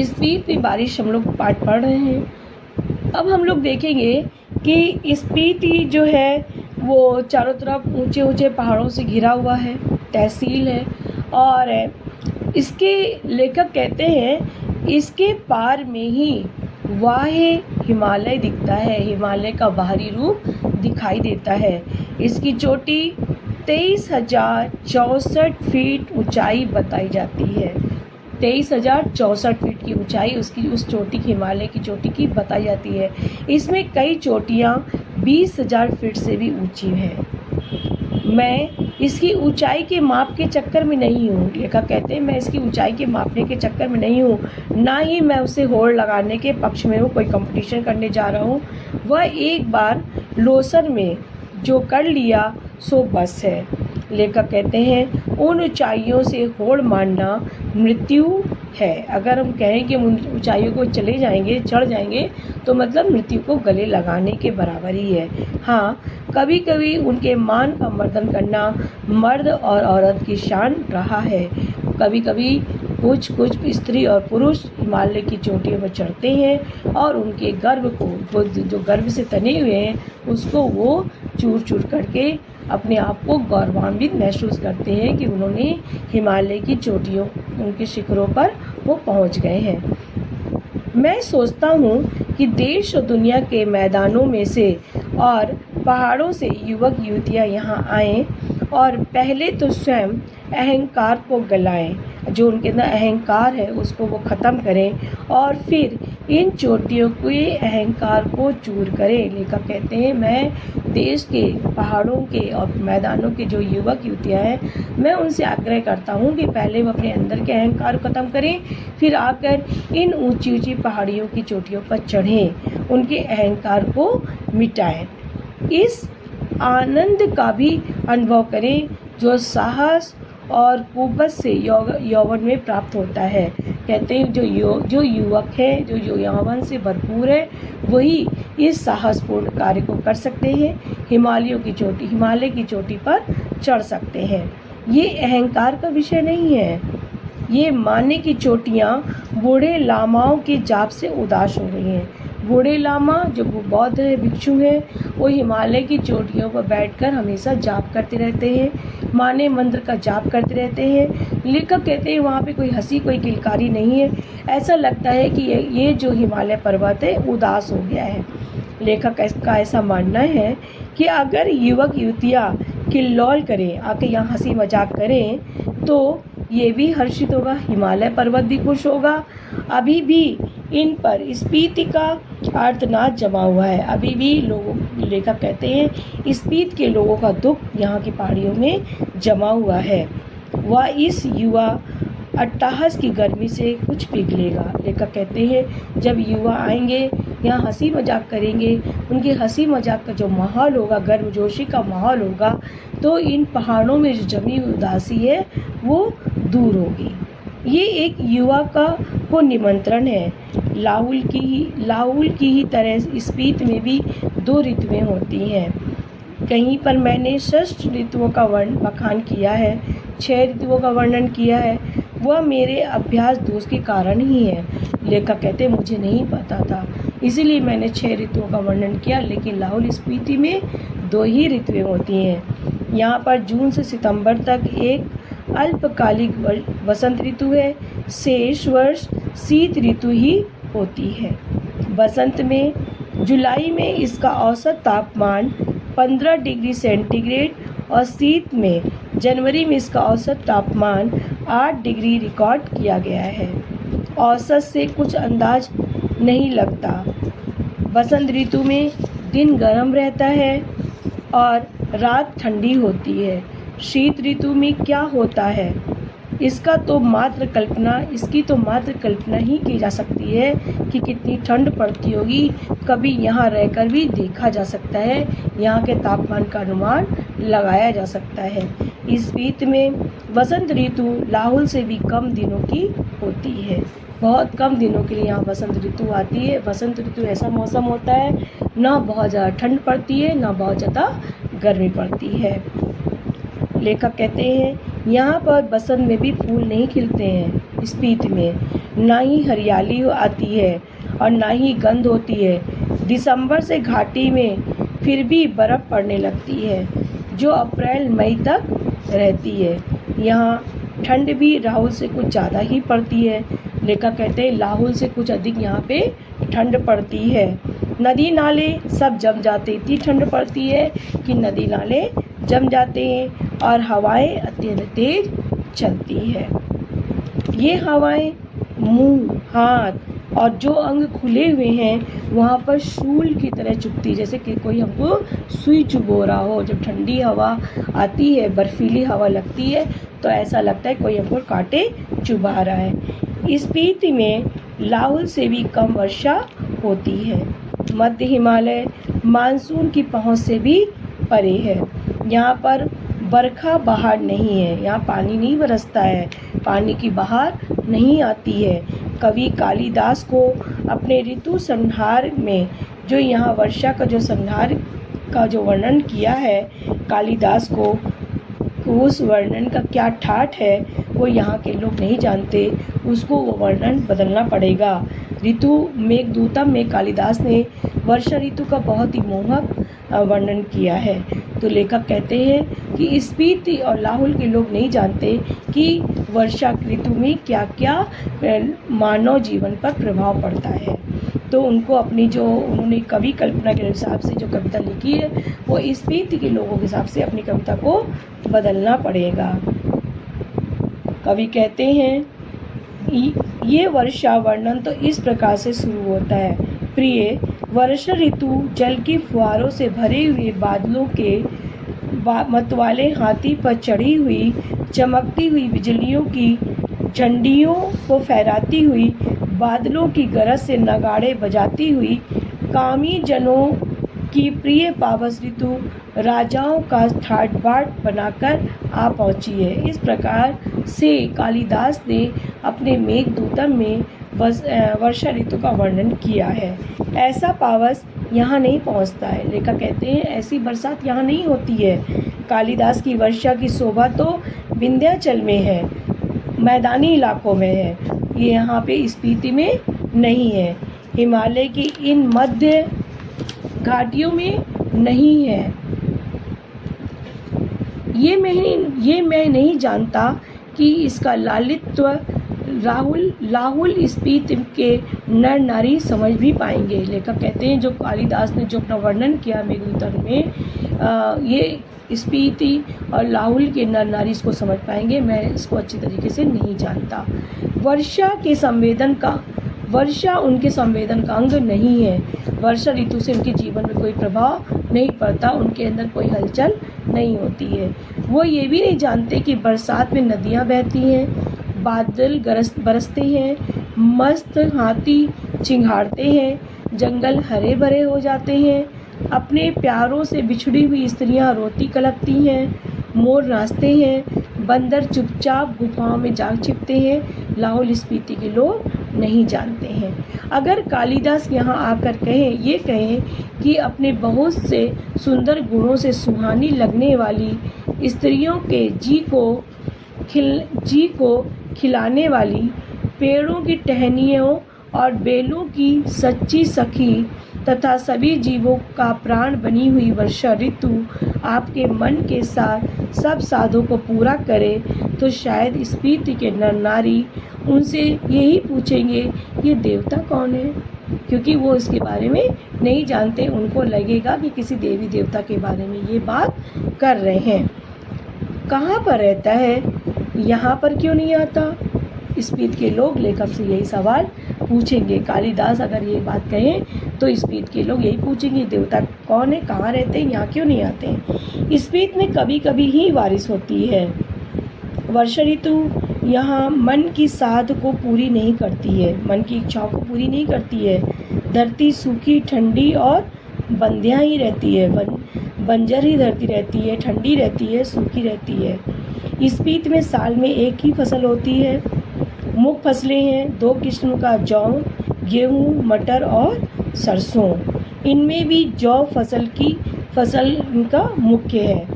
स्पीति में बारिश हम लोग पाठ पढ़ रहे हैं। अब हम लोग देखेंगे कि स्पीति जो है वो चारों तरफ ऊंचे ऊंचे पहाड़ों से घिरा हुआ है, तहसील है। और इसके लेखक कहते हैं इसके पार में ही वाहे हिमालय दिखता है, हिमालय का बाहरी रूप दिखाई देता है। इसकी चोटी 23,064 फीट ऊंचाई बताई जाती है। 23,064 फीट की ऊंचाई उसकी उस चोटी की, हिमालय की चोटी की बताई जाती है। इसमें कई चोटियाँ 20,000 फीट से भी ऊंची हैं। मैं इसकी ऊंचाई के माप के चक्कर में नहीं हूँ, लेखक कहते हैं मैं इसकी ऊंचाई के मापने के चक्कर में नहीं हूँ, ना ही मैं उसे होड़ लगाने के पक्ष में हूँ, कोई कंपटीशन करने जा रहा हूँ। वह एक बार लोसर में जो कर लिया सो बस है। लेखक कहते हैं उन ऊंचाइयों से होड़ मारना मृत्यु है। अगर हम कहें कि उन ऊंचाइयों को चले जाएंगे, चढ़ जाएंगे, तो मतलब मृत्यु को गले लगाने के बराबर ही है। हाँ, कभी कभी उनके मान का मर्दन करना मर्द और औरत की शान रहा है। कभी कभी कुछ स्त्री और पुरुष हिमालय की चोटियों पर चढ़ते हैं और उनके गर्भ को, जो गर्भ से तने हुए हैं, उसको वो चूर चूर करके अपने आप को गौरवान्वित महसूस करते हैं कि उन्होंने हिमालय की चोटियों, उनके शिखरों पर वो पहुंच गए हैं। मैं सोचता हूँ कि देश और दुनिया के मैदानों में से और पहाड़ों से युवक युवतियाँ यहाँ आएँ और पहले तो स्वयं अहंकार को गलाएं, जो उनके अंदर अहंकार है उसको वो ख़त्म करें और फिर इन चोटियों के अहंकार को चूर करें। लेखक कहते हैं मैं देश के, पहाड़ों के और मैदानों के जो युवक युवतियाँ हैं, मैं उनसे आग्रह करता हूँ कि पहले वो अपने अंदर के अहंकार को ख़त्म करें, फिर आकर इन ऊंची ऊंची पहाड़ियों की चोटियों पर चढ़ें, उनके अहंकार को मिटाएं, इस आनंद का भी अनुभव करें जो साहस और कुव्वत से यौवन में प्राप्त होता है। कहते हैं जो युवक है, जो यौवन से भरपूर है, वही इस साहसपूर्ण कार्य को कर सकते हैं, हिमालय की चोटी पर चढ़ सकते हैं। ये अहंकार का विषय नहीं है। ये मानने की चोटियाँ बूढ़े लामाओं के जाप से उदास हो रही हैं। बूढ़े लामा जो बौद्ध भिक्षु हैं, वो हिमालय की चोटियों पर बैठकर हमेशा जाप करते रहते हैं, माने मंत्र का जाप करते रहते हैं। लेखक कहते हैं वहाँ पे कोई हंसी, कोई किलकारी नहीं है। ऐसा लगता है कि ये जो हिमालय पर्वत है उदास हो गया है। लेखक का ऐसा मानना है कि अगर युवक युवतियाँ किल्लौल करें, आके यहाँ हंसी मजाक करें, तो ये भी हर्षित होगा, हिमालय पर्वत भी खुश होगा। अभी भी इन पर स्पीति का आर्तनाद जमा हुआ है। अभी भी लोगों, लेखक कहते हैं स्पीति के लोगों का दुख यहाँ की पहाड़ियों में जमा हुआ है। वह इस युवा अट्टहास की गर्मी से कुछ पिघलेगा। लेखक कहते हैं जब युवा आएंगे, यहाँ हंसी मजाक करेंगे, उनके हंसी मजाक का जो माहौल होगा, गर्मजोशी का माहौल होगा, तो इन पहाड़ों में जो जमी हुई उदासी है वो दूर होगी। ये एक युवा को निमंत्रण है। लाहुल की ही तरह स्पीति में भी 2 ऋतुएं होती हैं। कहीं पर मैंने 6 ऋतुओं का बखान किया है, 6 ऋतुओं का वर्णन किया है। वह मेरे अभ्यास दोष के कारण ही है। लेखक कहते हैं मुझे नहीं पता था, इसीलिए मैंने 6 ऋतुओं का वर्णन किया, लेकिन लाहुल स्पीति में 2 ही ऋतुएं होती हैं। यहाँ पर जून से सितंबर तक एक अल्पकालिक वसंत ऋतु है, शेष वर्ष शीत ऋतु ही होती है। बसंत में जुलाई में इसका औसत तापमान 15 डिग्री सेंटीग्रेड और शीत में जनवरी में इसका औसत तापमान 8 डिग्री रिकॉर्ड किया गया है। औसत से कुछ अंदाज नहीं लगता। बसंत ऋतु में दिन गर्म रहता है और रात ठंडी होती है। शीत ऋतु में क्या होता है इसकी तो मात्र कल्पना ही की जा सकती है कि कितनी ठंड पड़ती होगी। कभी यहाँ रहकर भी देखा जा सकता है, यहाँ के तापमान का अनुमान लगाया जा सकता है। इस बीच में वसंत ऋतु लाहुल से भी कम दिनों की होती है। बहुत कम दिनों के लिए यहाँ वसंत ऋतु आती है। वसंत ऋतु ऐसा मौसम होता है, ना बहुत ज़्यादा ठंड पड़ती है, ना बहुत ज़्यादा गर्मी पड़ती है। लेखक कहते हैं यहाँ पर बसंत में भी फूल नहीं खिलते हैं स्पीति में। ना ही हरियाली आती है और ना ही गंध होती है। दिसंबर से घाटी में फिर भी बर्फ़ पड़ने लगती है जो अप्रैल मई तक रहती है। यहाँ ठंड भी लाहौल से कुछ ज़्यादा ही पड़ती है। लेखक कहते हैं लाहौल से कुछ अधिक यहाँ पे ठंड पड़ती है। नदी नाले सब जम जाते, इतनी ठंड पड़ती है कि नदी नाले जम जाते हैं और हवाएं अत्यंत तेज चलती है। ये हवाएं मुंह, हाथ और जो अंग खुले हुए हैं वहाँ पर शूल की तरह चुभती, जैसे कि कोई हमको सुई चुभो रहा हो। जब ठंडी हवा आती है, बर्फीली हवा लगती है तो ऐसा लगता है कोई हमको कांटे चुभा रहा है। स्पीति में लाहौल से भी कम वर्षा होती है। मध्य हिमालय मानसून की पहुंच से भी परे है। यहाँ पर बरखा बहार नहीं है, यहाँ पानी नहीं बरसता है, पानी की बहार नहीं आती है। कवि कालिदास को अपने ऋतु संहार में जो यहाँ वर्षा का जो संहार का जो वर्णन किया है कालिदास को, उस वर्णन का क्या ठाठ है वो यहाँ के लोग नहीं जानते, उसको वो वर्णन बदलना पड़ेगा। ऋतु मेघदूतम में कालिदास ने वर्षा ऋतु का बहुत ही मोहक वर्णन किया है। तो लेखक कहते हैं कि स्पीति और लाहौल के लोग नहीं जानते कि वर्षा ऋतु में क्या क्या मानव जीवन पर प्रभाव पड़ता है। तो उनको अपनी जो उन्होंने कवि कल्पना के हिसाब से जो कविता लिखी है वो स्पीति के लोगों के हिसाब से अपनी कविता को बदलना पड़ेगा। कवि कहते हैं ये वर्षा वर्णन तो इस प्रकार से शुरू होता है। प्रिय, वर्षा ऋतु जल की फुहारों से भरे हुए बादलों के मतवाले हाथी पर चढ़ी हुई चमकती हुई बिजलियों की झंडियों को फहराती हुई, बादलों की गरज से नगाड़े बजाती हुई, कामी जनों की प्रिय पावस ऋतु राजाओं का ठाट बाट बनाकर आ पहुंची है। इस प्रकार से कालिदास ने अपने मेघदूतम में वर्षा ऋतु का वर्णन किया है। ऐसा पावस यहाँ नहीं पहुँचता है। लेखक कहते हैं ऐसी बरसात यहाँ नहीं होती है। कालिदास की वर्षा की शोभा तो विंध्याचल में है, मैदानी इलाकों में है, ये यहाँ पे स्पीति में नहीं है, हिमालय की इन मध्य घाटियों में नहीं है। ये मैं नहीं जानता कि इसका लालित्व लाहुल स्पीति के नर नारी समझ भी पाएंगे। लेखक कहते हैं जो कालिदास ने जो अपना वर्णन किया मेघदूतम में, ये स्पीति और लाहुल के नर नारी इसको समझ पाएंगे, मैं इसको अच्छी तरीके से नहीं जानता। वर्षा उनके संवेदन का अंग नहीं है। वर्षा ऋतु से उनके जीवन में कोई प्रभाव नहीं पड़ता, उनके अंदर कोई हलचल नहीं होती है। वो ये भी नहीं जानते कि बरसात में नदियाँ बहती हैं, बादल बरसते हैं, मस्त हाथी चिंघाड़ते हैं, जंगल हरे भरे हो जाते हैं, अपने प्यारों से बिछड़ी हुई स्त्रियां रोती कलपती हैं, मोर नाचते हैं, बंदर चुपचाप गुफाओं में जा छिपते हैं। लाहौल स्पीति के लोग नहीं जानते हैं। अगर कालिदास यहाँ आकर ये कहें कि अपने बहुत से सुंदर गुणों से सुहानी लगने वाली स्त्रियों के जी को खिलाने वाली, पेड़ों की टहनियों और बेलों की सच्ची सखी तथा सभी जीवों का प्राण बनी हुई वर्षा ऋतु आपके मन के साथ सब साधों को पूरा करे, तो शायद स्पीति के नर नारी उनसे यही पूछेंगे ये देवता कौन है, क्योंकि वो इसके बारे में नहीं जानते। उनको लगेगा कि किसी देवी देवता के बारे में ये बात कर रहे हैं। कहाँ पर रहता है, यहाँ पर क्यों नहीं आता? स्पीत के लोग लेखक से यही सवाल पूछेंगे। कालिदास अगर ये बात कहें तो स्पीत के लोग यही पूछेंगे देवता कौन है, कहाँ रहते हैं, यहाँ क्यों नहीं आते हैं। स्पीत में कभी कभी ही बारिश होती है। वर्षा ऋतु यहाँ मन की साध को पूरी नहीं करती है, मन की इच्छाओं को पूरी नहीं करती है। धरती सूखी ठंडी और बंधिया ही रहती है, बंजर ही धरती रहती है, ठंडी रहती है, सूखी रहती है। स्पीत में साल में एक ही फसल होती है। मुख्य फसलें हैं 2 किस्म का जौ, गेहूँ, मटर और सरसों। इनमें भी जौ फसल इनका मुख्य है।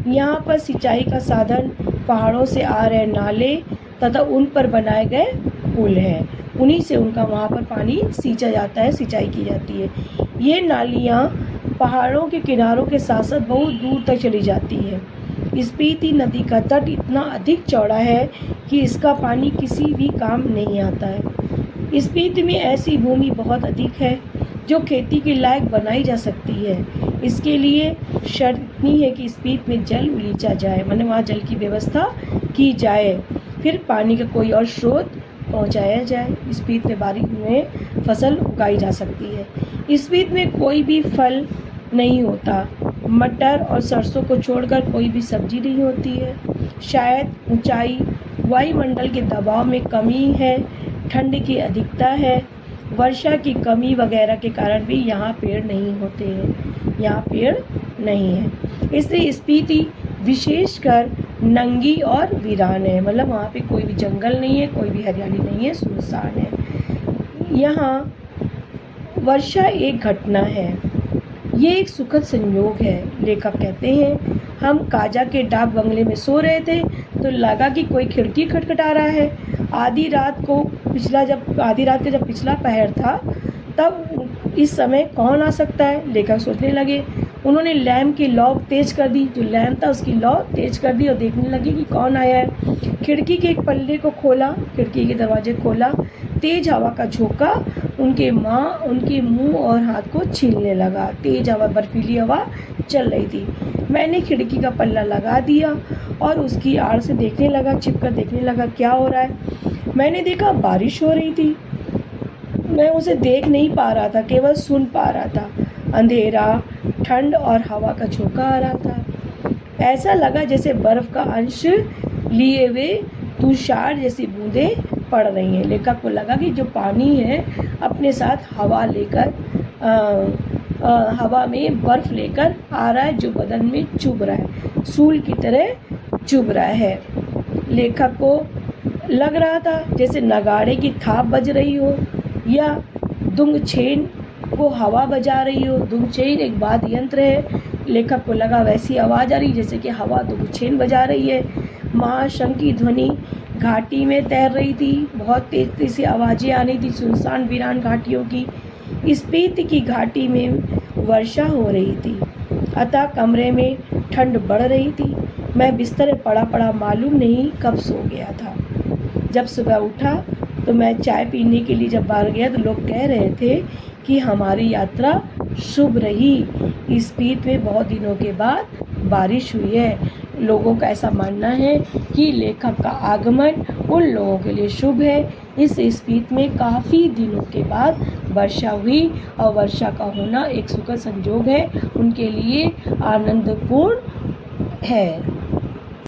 यहाँ पर सिंचाई का साधन पहाड़ों से आ रहे नाले तथा उन पर बनाए गए पुल हैं। उन्हीं से उनका वहाँ पर पानी सींचा जाता है, सिंचाई की जाती है। ये नालियाँ पहाड़ों के किनारों के साथ साथ बहुत दूर तक चली जाती है। स्पीति नदी का तट इतना अधिक चौड़ा है कि इसका पानी किसी भी काम नहीं आता है। स्पीति में ऐसी भूमि बहुत अधिक है जो खेती के लायक बनाई जा सकती है। इसके लिए शर्त इतनी है कि स्पीति में जल उलीचा जाए, माने वहाँ जल की व्यवस्था की जाए, फिर पानी का कोई और स्रोत पहुँचाया जाए। स्पीति में बारिश में फसल उगाई जा सकती है। स्पीति में कोई भी फल नहीं होता। मटर और सरसों को छोड़कर कोई भी सब्जी नहीं होती है। शायद ऊंचाई, वायुमंडल के दबाव में कमी है, ठंड की अधिकता है, वर्षा की कमी वगैरह के कारण भी यहाँ पेड़ नहीं होते हैं, यहाँ पेड़ नहीं है। इसलिए स्पीति विशेषकर नंगी और वीरान है, मतलब वहाँ पे कोई भी जंगल नहीं है, कोई भी हरियाली नहीं है, सुनसान है। यहाँ वर्षा एक घटना है, ये एक सुखद संयोग है। लेखक कहते हैं, हम काजा के डाक बंगले में सो रहे थे तो लगा कि कोई खिड़की खटखटा रहा है। आधी रात का जब पिछला पहर था तब इस समय कौन आ सकता है, लेखक सोचने लगे। उन्होंने लैंप की लौ तेज कर दी, जो लैंप था उसकी लौ तेज कर दी और देखने लगे कि कौन आया है। खिड़की के एक पल्ले को खोला, खिड़की के दरवाजे खोला, तेज हवा का झोंका उनके मुंह और हाथ को छीलने लगा। तेज हवा, बर्फीली हवा चल रही थी। मैंने खिड़की का पल्ला लगा दिया और उसकी आड़ से देखने लगा, छिपकर देखने लगा क्या हो रहा है। मैंने देखा बारिश हो रही थी। मैं उसे देख नहीं पा रहा था, केवल सुन पा रहा था। अंधेरा, ठंड और हवा का झोंका आ रहा था। ऐसा लगा जैसे बर्फ का अंश लिए हुए तुषार जैसी बूंदें पड़ रही हैं। लेखक को लगा कि जो पानी है अपने साथ हवा लेकर हवा में बर्फ लेकर आ रहा है, जो बदन में चुभ रहा है, सूल की तरह चुभ रहा है। लेखक को लग रहा था जैसे नगाड़े की थाप बज रही हो या दुंगछेन को हवा बजा रही हो। दुंगछेन एक वाद्य यंत्र है। लेखक को लगा वैसी आवाज़ आ रही जैसे कि हवा दुंगछेन बजा रही है। महाशंख की ध्वनि घाटी में तैर रही थी। बहुत तेज तेज सी आवाज़ें आ रही थी सुनसान वीरान घाटियों की। स्पीति की घाटी में वर्षा हो रही थी, अतः कमरे में ठंड बढ़ रही थी। मैं बिस्तर पड़ा पड़ा मालूम नहीं कब सो गया था। जब सुबह उठा तो मैं चाय पीने के लिए जब बाहर गया तो लोग कह रहे थे कि हमारी यात्रा शुभ रही। स्पीति में बहुत दिनों के बाद बारिश हुई है। लोगों का ऐसा मानना है कि लेखक का आगमन उन लोगों के लिए शुभ है। इस स्पीति में काफ़ी दिनों के बाद वर्षा हुई और वर्षा का होना एक सुखद संयोग है, उनके लिए आनंदपूर्ण है।